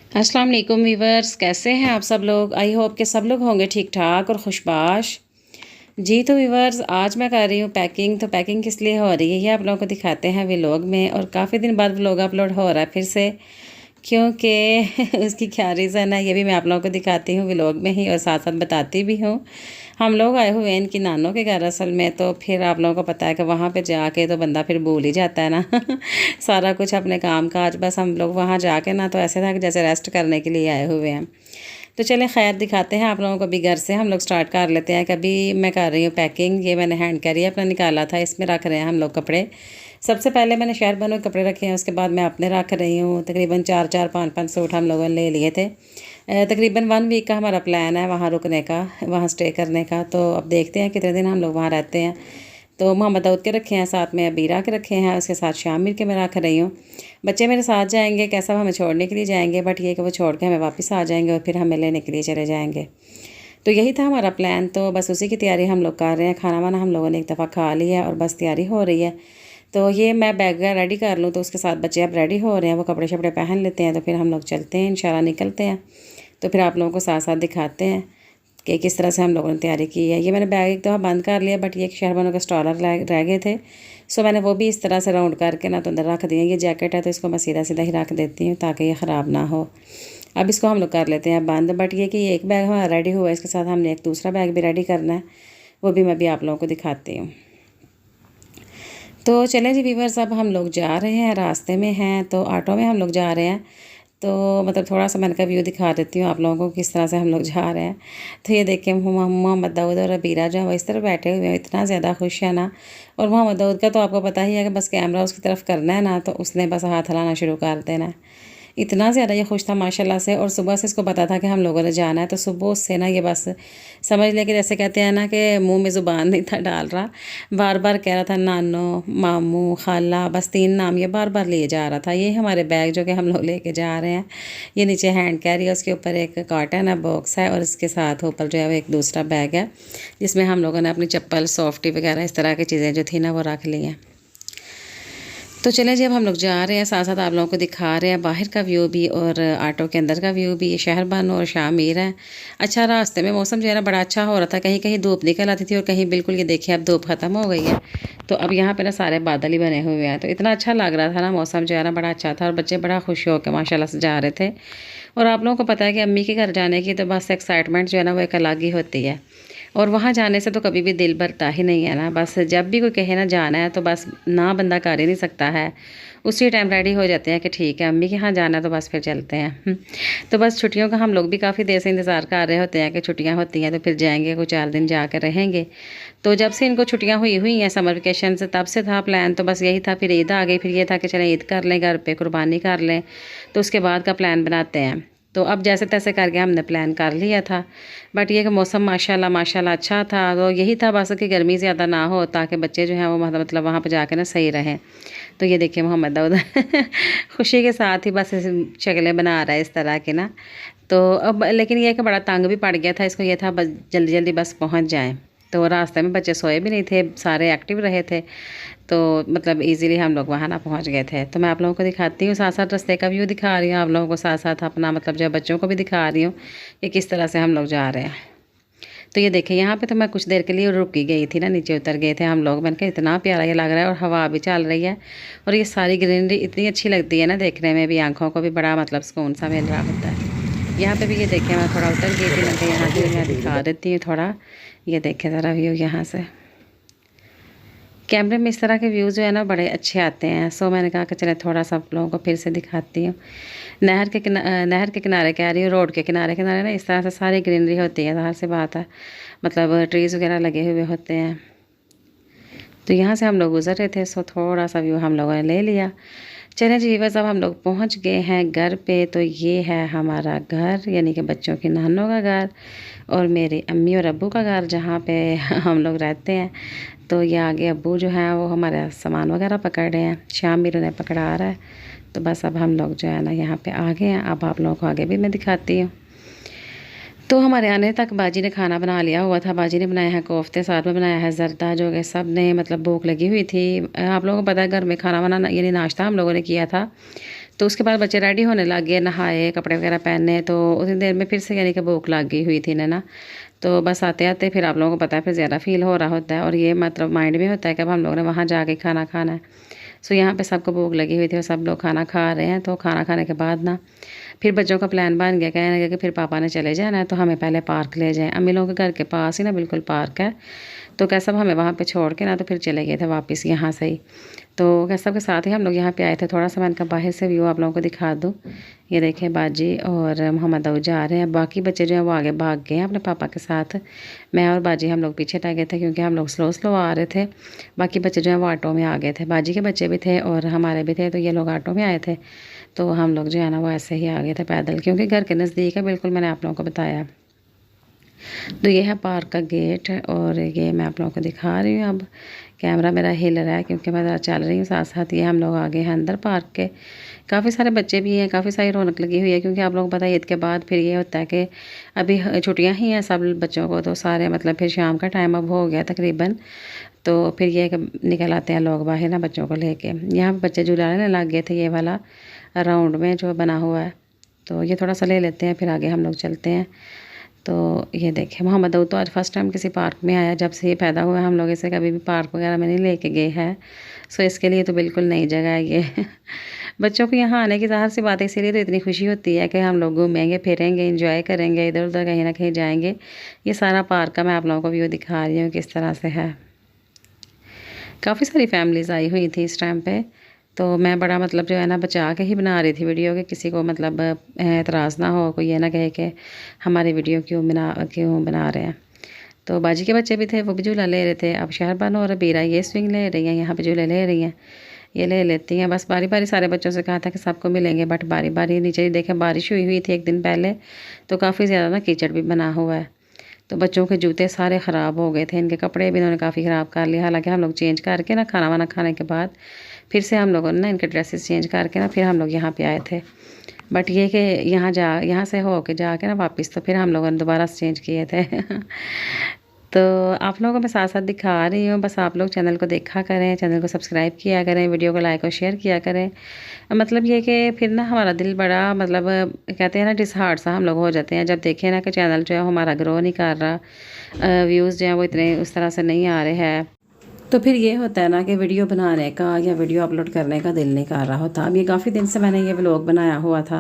अस्सलाम वालेकुम वीवर्स, कैसे हैं आप सब लोग। आई होप कि सब लोग होंगे ठीक ठाक और खुशबाश। जी तो वीवर्स, आज मैं कर रही हूँ पैकिंग। तो पैकिंग किस लिए हो रही है ये आप लोगों को दिखाते हैं व्लॉग में। और काफ़ी दिन बाद व्लॉग अपलोड हो रहा है फिर से, क्योंकि उसकी क्या रीज़न है ये भी मैं आप लोगों को दिखाती हूँ व्लॉग में ही और साथ साथ बताती भी हूँ। हम लोग आए हुए हैं इनकी नानों के घर असल में। तो फिर आप लोगों को पता है कि वहाँ पे जाके तो बंदा फिर भूल ही जाता है ना सारा कुछ अपने काम काज। बस हम लोग वहाँ जाके ना तो ऐसे था कि जैसे रेस्ट करने के लिए आए हुए हैं। तो चलें खैर दिखाते हैं आप लोगों को भी। घर से हम लोग स्टार्ट कर लेते हैं। कभी मैं कर रही हूँ पैकिंग। ये मैंने हैंड कैरी अपना निकाला था, इसमें रख रहे हैं हम लोग कपड़े। सबसे पहले मैंने शहर बनों के कपड़े रखे हैं, उसके बाद मैं अपने रख रही हूँ। तकरीबन 4-4 5-5 सूट हम लोगों ने ले लिए थे। तकरीबन 1 वीक का हमारा प्लान है वहाँ रुकने का, वहाँ स्टे करने का। तो अब देखते हैं कितने दिन हम लोग वहाँ रहते हैं। तो मोहम्मद दाऊद के रखे हैं, साथ में अबीरा के रखे हैं, उसके साथ शामिर के मैं रख रही हूँ। बच्चे मेरे साथ जाएंगे, कैसा हमें छोड़ने के लिए जाएंगे, बट ये कि वो छोड़ के हमें वापस आ जाएंगे और फिर हमें लेने के लिए चले जाएंगे। तो यही था हमारा प्लान। तो बस उसी की तैयारी हम लोग कर रहे हैं। खाना वाना हम लोगों ने एक दफ़ा खा लिया और बस तैयारी हो रही है। तो ये मैं बैग रेडी कर लूँ तो उसके साथ बच्चे अब रेडी हो रहे हैं, वो कपड़े शपड़े पहन लेते हैं तो फिर हम लोग चलते हैं, इंशाल्लाह निकलते हैं। तो फिर आप लोगों को साथ साथ दिखाते हैं कि किस तरह से हम लोगों ने तैयारी की है। ये मैंने बैग एक दफ़ा बंद कर लिया, बट ये शहरबनों के स्टॉलर रह गए थे, सो मैंने वो भी इस तरह से राउंड करके ना तो अंदर रख दिए। ये जैकेट है तो इसको मैं सीधा सीधा ही रख देती हूँ ताकि ये ख़राब ना हो। अब इसको हम लोग कर लेते हैं बंद। बट ये कि ये एक बैग हमारा रेडी हुआ है, इसके साथ हमने एक दूसरा बैग भी रेडी करना है, वो भी मैं भी आप लोगों को दिखाती हूँ। तो चलें जी वीवर्स, अब हम लोग जा रहे हैं, रास्ते में हैं। तो ऑटो में हम लोग जा रहे हैं। तो मतलब थोड़ा सा मैंने का व्यू दिखा देती हूँ आप लोगों को किस तरह से हम लोग जा रहे हैं। तो ये देखिए मोहम्मद दाऊद और अबीरा जो है वो इस तरह बैठे हुए हैं, इतना ज़्यादा खुश है ना। और मोहम्मद दाऊद का तो आपको पता ही है कि बस कैमरा उसकी तरफ करना है ना तो उसने बस हाथ हिलाना शुरू कर देना है। इतना ज़्यादा ये खुश था माशाल्लाह से। और सुबह से इसको पता था कि हम लोगों ने जाना है, तो सुबह से ना ये बस समझ ले कि जैसे कहते हैं ना कि मुंह में ज़ुबान नहीं था डाल रहा, बार बार कह रहा था नानो मामू खाला, बस 3 नाम ये बार बार लिए जा रहा था। ये हमारे बैग जो कि हम लोग लेके जा रहे हैं। ये नीचे हैंड कैरी है, उसके ऊपर एक कॉटन है बॉक्स है और इसके साथ ऊपर जो है वो एक दूसरा बैग है जिसमें हम लोगों ने अपनी चप्पल सॉफ्टी वगैरह इस तरह की चीज़ें जो थी ना वो रख ली हैं। तो चलें जी, अब हम लोग जा रहे हैं, साथ साथ आप लोगों को दिखा रहे हैं बाहर का व्यू भी और ऑटो के अंदर का व्यू भी। ये शहरबन और शामिर है। अच्छा, रास्ते में मौसम जो है ना बड़ा अच्छा हो रहा था, कहीं कहीं धूप निकल आती थी और कहीं बिल्कुल ये देखिए अब धूप ख़त्म हो गई है। तो अब यहाँ पे ना सारे बादल ही बने हुए हैं, तो इतना अच्छा लग रहा था ना, मौसम जो है ना बड़ा अच्छा था और बच्चे बड़ा खुश हो के माशाल्लाह से जा रहे थे। और आप लोगों को पता है कि अम्मी के घर जाने की तो बस एक्साइटमेंट जो है ना वो एक अलग ही होती है। और वहाँ जाने से तो कभी भी दिल भरता ही नहीं है ना। बस जब भी कोई कहे ना जाना है तो बस ना बंदा कर ही नहीं सकता है, उसी टाइम रेडी हो जाते हैं कि ठीक है अम्मी के यहाँ जाना है तो बस फिर चलते हैं। तो बस छुट्टियों का हम लोग भी काफ़ी देर से इंतज़ार कर रहे होते हैं कि छुट्टियाँ होती हैं तो फिर जाएंगे, कुछ 4 दिन जाकर रहेंगे। तो जब से इनको छुट्टियाँ हुई हैं समर वेकेशन से, तब से था प्लान। तो बस यही था, फिर ईद आ गई, फिर ये था कि चलें ईद कर लें, घर पे कुर्बानी कर लें, तो उसके बाद का प्लान बनाते हैं। तो अब जैसे तैसे करके हमने प्लान कर लिया था। बट ये कि मौसम माशाल्लाह माशाल्लाह अच्छा था। तो यही था बस कि गर्मी ज़्यादा ना हो ताकि बच्चे जो हैं वो मतलब वहाँ पर जाके ना सही रहें। तो ये देखिए मोहम्मद दाऊद खुशी के साथ ही बस शक्लें बना रहा है इस तरह की ना। तो अब लेकिन ये कि बड़ा तंग भी पड़ गया था इसको, ये था बस जल्दी जल्दी बस पहुँच जाएँ। तो रास्ते में बच्चे सोए भी नहीं थे, सारे एक्टिव रहे थे। तो मतलब इजीली हम लोग वहाँ ना पहुँच गए थे। तो मैं आप लोगों को दिखाती हूँ, साथ साथ रास्ते का व्यू दिखा रही हूँ आप लोगों को, साथ साथ अपना मतलब जो बच्चों को भी दिखा रही हूँ कि किस तरह से हम लोग जा रहे हैं। तो ये देखिए यहाँ पे तो मैं कुछ देर के लिए रुक ही गई थी ना, नीचे उतर गए थे हम लोग। मैंने कहा इतना प्यारा ये लग रहा है और हवा भी चल रही है और ये सारी ग्रीनरी इतनी अच्छी लगती है ना, देखने में भी आँखों को भी बड़ा मतलब सुकून सा मिल रहा होता है। यहाँ पे भी ये देखिए मैं थोड़ा उतर गई थी, मैं यहाँ से मैं दिखा देती हूँ थोड़ा। ये देखें ज़रा व्यू यहाँ से, कैमरे में इस तरह के व्यूज़ जो है ना बड़े अच्छे आते हैं। सो मैंने कहा कि चले थोड़ा सा आप लोगों को फिर से दिखाती हूँ। नहर के किनारे कह रही हूँ, रोड के किनारे किनारे ना इस तरह से सारी ग्रीनरी होती है, ज़ाहिर सी बात है, मतलब ट्रीज़ वगैरह लगे हुए होते हैं। तो यहाँ से हम लोग गुजर रहे थे, सो थोड़ा सा व्यू हम लोगों ने ले लिया। चलें जी बस अब हम लोग पहुँच गए हैं घर पे। तो ये है हमारा घर, यानी कि बच्चों की नानों का घर और मेरे अम्मी और अब्बू का घर जहाँ पे हम लोग रहते हैं। तो ये आगे अब्बू जो हैं वो हमारा सामान वगैरह पकड़ रहे हैं, शामिर उन्हें पकड़ा रहा है। तो बस अब हम लोग जो है ना यहाँ पे आ गए हैं। अब आप लोगों को आगे भी मैं दिखाती हूँ। तो हमारे आने तक बाजी ने खाना बना लिया हुआ था। बाजी ने बनाया है कोफ्ते, साथ में बनाया है ज़र्दा, जो कि सब ने मतलब भूख लगी हुई थी। आप लोगों को पता है घर में खाना बनाना यानी नाश्ता हम लोगों ने किया था। तो उसके बाद बच्चे रेडी होने लग गए, नहाए, कपड़े वगैरह पहने। तो उतनी देर में फिर से यानी कि भूख लग गई हुई थी ना। तो बस आते आते फिर आप लोगों को पता है फिर ज़्यादा फील हो रहा होता है, और ये मतलब माइंड में होता है कि अब हम लोगों ने वहाँ जाके खाना खाना है। सो यहाँ पे सबको भूख लगी हुई थी और सब लोग खाना खा रहे हैं। तो खाना खाने के बाद ना फिर बच्चों का प्लान बन गया, कहने लगे कि फिर पापा ने चले जाना है तो हमें पहले पार्क ले जाएं। अम्मी लोगों के घर के पास ही ना बिल्कुल पार्क है। तो कैसा हमें वहाँ पे छोड़ के ना तो फिर चले गए थे वापस यहाँ से ही। तो कैसा के साथ ही हम लोग यहाँ पे आए थे। थोड़ा सा मैं इनका बाहर से व्यू आप लोगों को दिखा दूँ। ये देखें बाजी और मोहम्मद दाऊद जा रहे हैं, बाकी बच्चे जो हैं वो आगे भाग गए हैं अपने पापा के साथ। मैं और बाजी हम लोग पीछे रह गए थे क्योंकि हम लोग स्लो स्लो आ रहे थे। बाकी बच्चे जो हैं वो ऑटो में आ गए थे, बाजी के बच्चे भी थे और हमारे भी थे। तो ये लोग ऑटो में आए थे, तो हम लोग जो है ना वो ऐसे ही आ गए थे पैदल, क्योंकि घर के नज़दीक है बिल्कुल, मैंने आप लोगों को बताया। तो ये है पार्क का गेट और ये मैं आप लोगों को दिखा रही हूँ। अब कैमरा मेरा हिल रहा है क्योंकि मैं ज़रा चल रही हूँ साथ साथ। ये हम लोग आ गए हैं अंदर पार्क के। काफ़ी सारे बच्चे भी हैं, काफ़ी सारी रौनक लगी हुई है, क्योंकि आप लोगों को पता है ईद के बाद फिर ये होता है कि अभी छुट्टियाँ ही हैं सब बच्चों को, तो सारे मतलब फिर शाम का टाइम अब हो गया तकरीबन। तो फिर ये निकल आते हैं लोग बाहर ना बच्चों को लेके। यहाँ पर बच्चे झूलाने लग गए थे ये वाला राउंड में जो बना हुआ है। तो ये थोड़ा सा ले लेते हैं फिर आगे हम लोग चलते हैं। तो ये देखें मोहम्मद दाऊद तो आज फर्स्ट टाइम किसी पार्क में आया, जब से ये पैदा हुआ है हम लोग इसे कभी भी पार्क वगैरह में नहीं लेके गए हैं। सो इसके लिए तो बिल्कुल नई जगह है ये। बच्चों को यहाँ आने की ज़ाहिर सी बात है, इसीलिए तो इतनी खुशी होती है कि हम लोग घूमेंगे फिरेंगे इंजॉय करेंगे, इधर उधर कहीं ना कहीं जाएंगे। ये सारा पार्क का मैं आप लोगों को व्यू दिखा रही हूँ किस तरह से है। काफ़ी सारी फैमिलीज़ आई हुई थी इस टाइम पे। तो मैं बड़ा मतलब जो है ना बचा के ही बना रही थी वीडियो के, किसी को मतलब एतराज़ ना हो, कोई ये ना कहे कि हमारी वीडियो क्यों बना रहे हैं। तो बाजी के बच्चे भी थे, वो भी झूला ले रहे थे। अब शहरबान और बीरा ये स्विंग ले रही हैं, यहाँ पे झूले ले रही हैं, ये ले लेती हैं। बस बारी बारी सारे बच्चों से कहा था कि सबको मिलेंगे, बट बारी बारी नीचे देखें बारिश हुई थी एक दिन पहले, तो काफ़ी ज़्यादा ना कीचड़ भी बना हुआ है। तो बच्चों के जूते सारे ख़राब हो गए थे, इनके कपड़े भी इन्होंने काफ़ी ख़राब कर लिए। हालांकि हम लोग चेंज करके ना खाना वाना खाने के बाद फिर से हम लोगों ने ना इनके ड्रेसेस चेंज करके ना फिर हम लोग यहाँ पे आए थे। बट ये कि यहाँ से हो के जाके ना वापस तो फिर हम लोगों ने दोबारा से चेंज किए थे। तो आप लोगों को मैं साथ साथ दिखा रही हूँ, बस आप लोग चैनल को देखा करें, चैनल को सब्सक्राइब किया करें, वीडियो को लाइक और शेयर किया करें। मतलब ये कि फिर ना हमारा दिल बड़ा मतलब कहते हैं ना डिसहार्ट सा हम लोग हो जाते हैं जब देखें ना कि चैनल जो है हमारा ग्रो नहीं कर रहा, व्यूज़ जो हैं वो इतने उस तरह से नहीं आ रहे हैं। तो फिर ये होता है ना कि वीडियो बनाने का या वीडियो अपलोड करने का दिल नहीं कर रहा होता। अब ये काफ़ी दिन से मैंने ये व्लॉग बनाया हुआ था,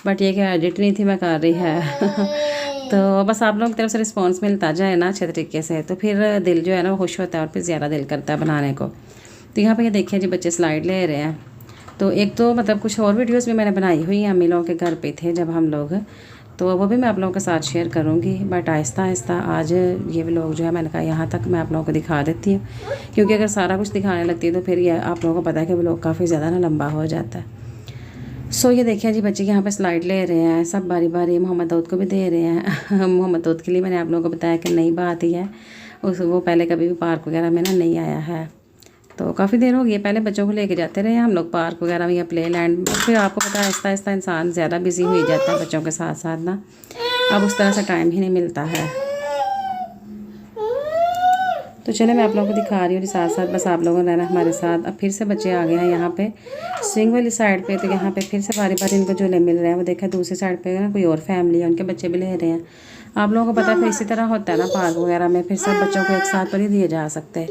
बट ये कि एडिट नहीं थी मैं कर रही है। तो बस आप लोगों की तरफ से रिस्पांस मिलता जाए ना अच्छे तरीके से, तो फिर दिल जो है ना वो खुश होता है और फिर ज़्यादा दिल करता है बनाने को। तो यहाँ पे ये देखिए जी बच्चे स्लाइड ले रहे हैं। तो एक तो मतलब कुछ और वीडियोस भी मैंने बनाई हुई हैं, अम्मी लोगों के घर पे थे जब हम लोग, तो वो भी मैं आप लोगों के साथ शेयर करूँगी। बट आहिस्ता आहिस्ता आज ये व्लॉग जो है मैंने कहा यहाँ तक मैं आप लोगों को दिखा देती हूँ, क्योंकि अगर सारा कुछ दिखाने लगती है तो फिर ये आप लोगों को पता है कि व्लॉग काफ़ी ज़्यादा ना लंबा हो जाता है। सो ये देखिए जी बच्चे यहाँ पे स्लाइड ले रहे हैं, सब बारी बारी मोहम्मद दाऊद को भी दे रहे हैं। मोहम्मद दाऊद के लिए मैंने आप लोगों को बताया कि नई बात ही है, वो पहले कभी भी पार्क वगैरह में ना नहीं आया है। तो काफ़ी देर हो गई, पहले बच्चों को लेके जाते रहे हम लोग पार्क वगैरह में या प्ले लैंड। फिर आपको पता है आहिस्ता आहिस्ता इंसान ज़्यादा बिजी हो ही जाता है बच्चों के साथ साथ ना, अब उस तरह से टाइम ही नहीं मिलता है। तो चले मैं आप लोगों को दिखा रही हूँ साथ साथ, बस आप लोगों ने रहना हमारे साथ। अब फिर से बच्चे आ गए हैं यहाँ पे स्विंग वाली साइड पे, तो यहाँ पे फिर से बारी बारी इनको झूले मिल रहे हैं। वो देखा दूसरी साइड पे ना कोई और फैमिली है, उनके बच्चे भी ले रहे हैं। आप लोगों को पता है फिर इसी तरह होता है ना पार्क वगैरह में, फिर सब बच्चों को एक साथ पर ही दिए जा सकते।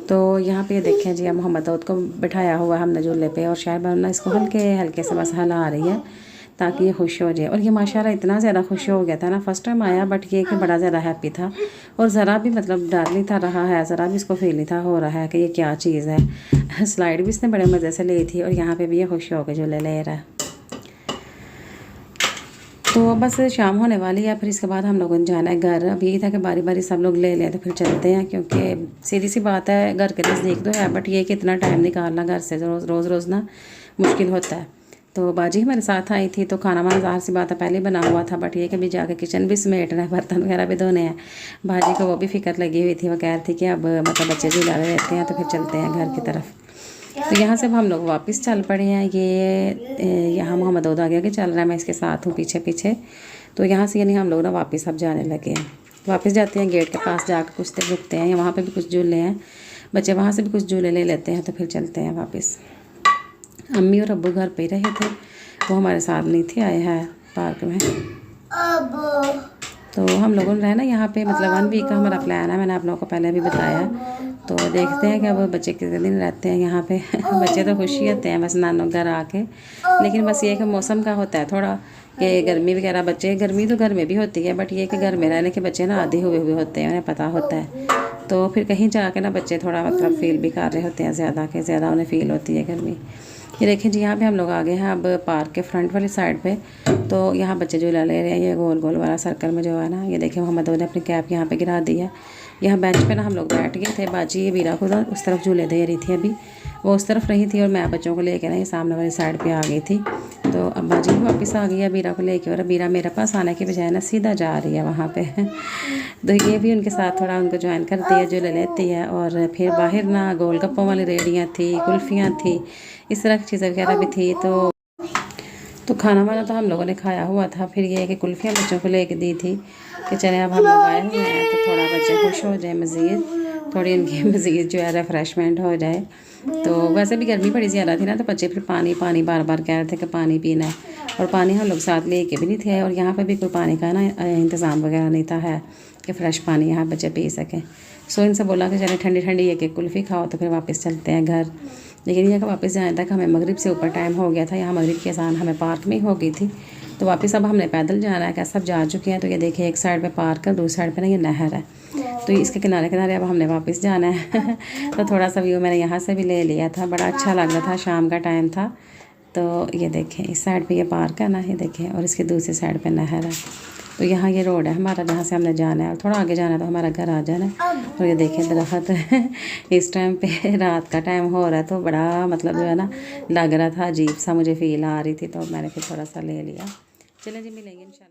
तो यहाँ पे देखें जी मोहम्मद दाऊद को बिठाया हुआ हमने झूले पे, और शायद ना इसको हल्के हल्के से बस हिला रही है ताकि ये खुश हो जाए। और ये माशाल्लाह इतना ज़्यादा खुश हो गया था ना फर्स्ट टाइम आया, बट ये कि बड़ा ज़्यादा हैप्पी था और ज़रा भी मतलब डर नहीं था रहा है, ज़रा भी इसको फील नहीं था हो रहा है कि ये क्या चीज़ है। स्लाइड भी इसने बड़े मज़े से ली थी और यहाँ पे भी ये खुश हो के झूले ले रहा है। तो बस शाम होने वाली है, फिर इसके बाद हम लोगों ने जाना है घर। अभी ये था कि बारी बारी सब लोग ले लें तो फिर चलते हैं, क्योंकि सीधी सी बात है घर के नज़दीक तो है, बट ये कि इतना टाइम निकालना घर से रोज़ ना मुश्किल होता है। तो बाजी हमारे साथ आई थी, तो खाना वाना ज़ाहिर सी बात है पहले ही बना हुआ था, बट ये कि भी जाके किचन भी समेटना है, बर्तन वगैरह भी धोने हैं। बाजी को वो भी फ़िक्र लगी हुई थी, वो कह रही थी कि अब मतलब बच्चे झूला रहते हैं तो फिर चलते हैं घर की तरफ। तो यहाँ से हम लोग वापस चल पड़े हैं। ये यहाँ मोहम्मद दाऊद आगे आगे चल रहा है, मैं इसके साथ हूँ पीछे पीछे। तो यहाँ से यानी हम लोग ना वापस अब जाने लगे हैं। वापस जाते हैं गेट के पास, जाकर कुछ देर रुकते हैं, वहाँ पे भी कुछ झूले हैं, बच्चे वहाँ से भी कुछ झूले ले लेते हैं, तो फिर चलते हैं वापस। अम्मी और अब्बू घर पे ही रहे थे, वो हमारे साथ नहीं थे आए हैं पार्क में। तो हम लोगों ने रहे ना यहाँ पे, मतलब 1 वीक का हमारा प्लान है, मैंने आप लोगों को पहले भी बताया। तो देखते हैं कि अब बच्चे कितने दिन रहते हैं यहाँ पे। बच्चे तो खुश ही होते हैं बस नानों घर आके, लेकिन बस ये कि मौसम का होता है थोड़ा कि गर्मी वगैरह, बच्चे गर्मी तो घर में भी होती है, बट ये कि घर में रहने के बच्चे ना आधे हुए होते हैं, उन्हें पता होता है। तो फिर कहीं जाके ना बच्चे थोड़ा मतलब फ़ील भी कर रहे होते हैं ज़्यादा, कि ज़्यादा उन्हें फ़ील होती है गर्मी। ये देखें जी, यहाँ पे हम लोग आ गए हैं अब पार्क के फ्रंट वाली साइड पे। तो यहाँ बच्चे झूला ले रहे हैं, ये गोल गोल वाला सर्कल में जो है ना। ये देखें मोहम्मद ने अपनी कैप यहाँ पे गिरा दी है। यहाँ बेंच पे ना हम लोग बैठ गए थे, बाजी ये बीरा को उस तरफ झूले दे रही थी, अभी वो उस तरफ रही थी और मैं बच्चों को लेकर ना ये सामने वाली साइड पे आ गई थी। तो अब बाजी भी वापस आ गई है बीरा को लेके, और बीरा मेरे पास आने की बजाय ना सीधा जा रही है वहाँ पे। तो ये भी उनके साथ थोड़ा उनको ज्वाइन करती है, झूले लेती है। और फिर बाहर ना गोलगप्पों वाली रेहड़ियाँ थी, कुल्फ़ियाँ थी, इस तरह की चीज़ें वगैरह भी थी। तो खाना वाना तो हम लोगों ने खाया हुआ था। फिर ये है कि कुल्फ़ियाँ बच्चों को लेके दी थी कि चले अब हम लोग आए हुए हैं तो थोड़ा बच्चे खुश हो जाए, मज़ीद थोड़ी उनकी मज़ीद जो है रेफ़्रेशमेंट हो जाए। तो वैसे भी गर्मी बड़ी ज़्यादा थी ना, तो बच्चे फिर पानी पानी बार बार कह रहे थे कि पानी पीना है, और पानी हम लोग साथ ले के भी नहीं थे, और यहाँ पर भी कोई पानी का ना इंतज़ाम वगैरह नहीं था है कि फ़्रेश पानी यहाँ बच्चे पी सकें। सो इनसे बोला कि चले ठंडी ठंडी एक एक कुल्फ़ी खाओ तो फिर वापस चलते हैं घर। लेकिन यह कि वापस जाने तक हमें मगरिब से ऊपर टाइम हो गया था, यहाँ मगरिब की अज़ान हमें पार्क में ही हो गई थी। तो वापस अब हमने पैदल जाना है, क्या सब जा चुके हैं। तो ये देखिए एक साइड पे पार्क है, दूसरी साइड पे ना ये नहर है, तो इसके किनारे किनारे अब हमने वापस जाना है। तो थोड़ा सा व्यू मैंने यहाँ से भी ले लिया था, बड़ा अच्छा लग रहा था, शाम का टाइम था। तो ये देखें इस साइड पे ये पार्क है ना, ये देखें, और इसके दूसरी साइड पे नहर है। तो यहाँ ये रोड है हमारा जहाँ से हमने जाना है, और थोड़ा आगे जाना है तो हमारा घर आ जाना है। और ये देखें दरख्त। इस टाइम पे रात का टाइम हो रहा है, तो बड़ा मतलब जो है ना लग रहा था, अजीब सा मुझे फ़ील आ रही थी, तो मैंने फिर थोड़ा सा ले लिया। चलें जी, मिलेंगे इंशाल्लाह।